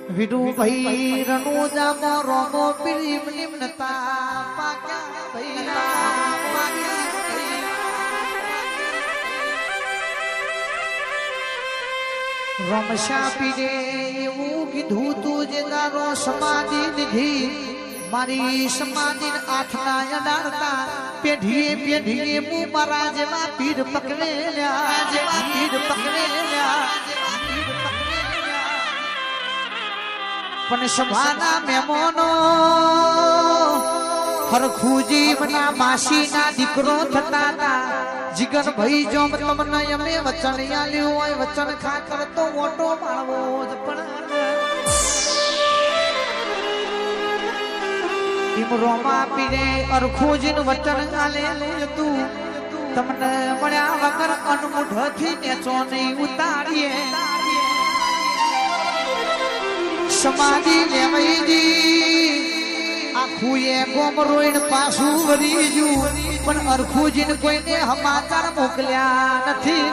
વિડુ ભાઈ રણુજા મોરો મો પ્રેમ નિમ્નતા પાક્યા ભાઈ રમશા પીરે એવું કીધું તું જે તારો સમાધિ નિધિ મારી સમાધિ આઠના અડાડતા પેઢીએ પેઢીએ હું મારા જેવા પીર પકડેલ્યા જેવા પીર પકડેલ્યા પણ સભાના મહેમાનો હરખુજી મના માસીના દીકરો થતા હતા જીગર ભાઈ જો તમને અમે વચન આલ્યું હોય વચન ખાતર તો મોટો માળવો જ પણ રોમા પીરે અરખુજીનું વચન આલેલું હતું તમને મળ્યા વગર અનમુઠથી નેચો નહીં ઉતારીએ સમાધિ લેવાઈ આખું એ ગોમ રોઈન પાછું વરી ગયું પણ અરખુજીને કોઈને સમાચાર મોકલ્યા નથી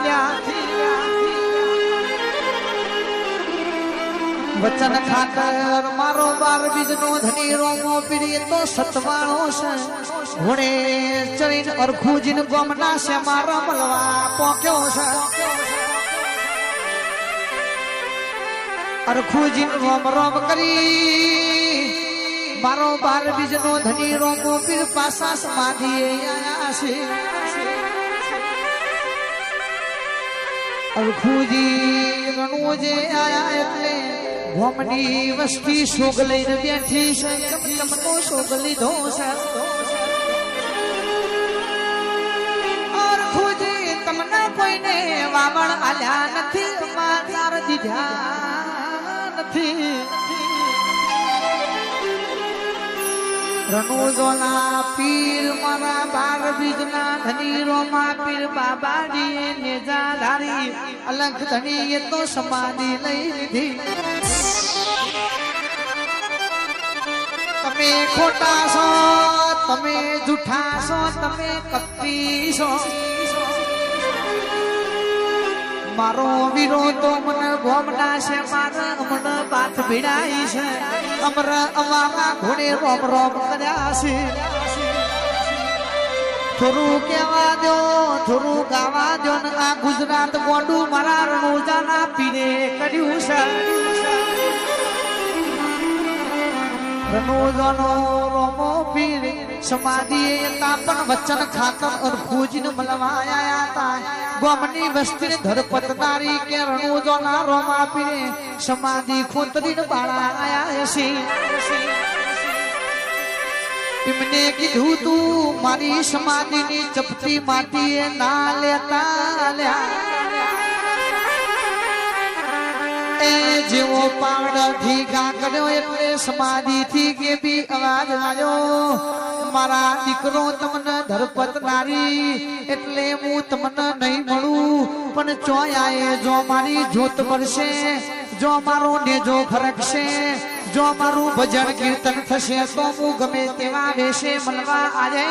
વચન ખાતર મારો 12 બીજનો ધની રોમો પીડી તો સતવાણો છે ઘોડે ચડીને અરખુજીને ગોમના છે મારા મળવા પોક્યો છે અરખુજી રોમ રોમ કરી મારો 12 બીજનો ધની રોમો પીર પાસા સમાધિએ આયા છે અરખુજી રણુજે આયા એટલે ગોમની વસ્તી શોગ લઈને બેઠી છે ચમચમનો શોગ લીધો છે અરખુજી તમને કોઈને વાવણ આલ્યા નથી માતાર દીધા રણુજોના પીર મારા 12 બીજના ધની રોમા પીર બાબાજીએ નેજા ધારી અલગ ધણીએ તો સમાધિ લઈ લીધી તમે ખોટા છો તમે જૂઠા છો તમે કપટી છો મારો વિરોધો મને ગોમડા છે મારા મને બાથ ભીડાઈ છે અમરા અમારા ઘોડે રોમ રોમ કર્યા છે થોડું કહેવા દો થોડું ગાવા દો ને આ ગુજરાત ગોંડું મારા રણુજાના પીરે કર્યું છે રણુજાનો રોમો પીર સમાધિએ તાપન વચન ખાતર અરખુજીને મળવા આયા હતા ગોમની વસ્તીને ધરપતનારી કે રણુજોના રોમા પીરે સમાધિ ખોતરીને બાળા આયા છે એમને કીધું તું મારી સમાધિની ચપટી માટીએ ના લેતા એ જેવો પાવડથી ઘા કર્યો એટલે સમાધિથી કે બી અવાજ આવ્યો મારા દીકરો તમને ધરપતનારી એટલે હું તમને નહીં મળું પણ ચોયાએ જો મારી જોત પડશે જો મારો નેજો ફરકશે જો મારું ભજન કીર્તન થશે તો હું ગમે તેવા વેશે મળવા આવે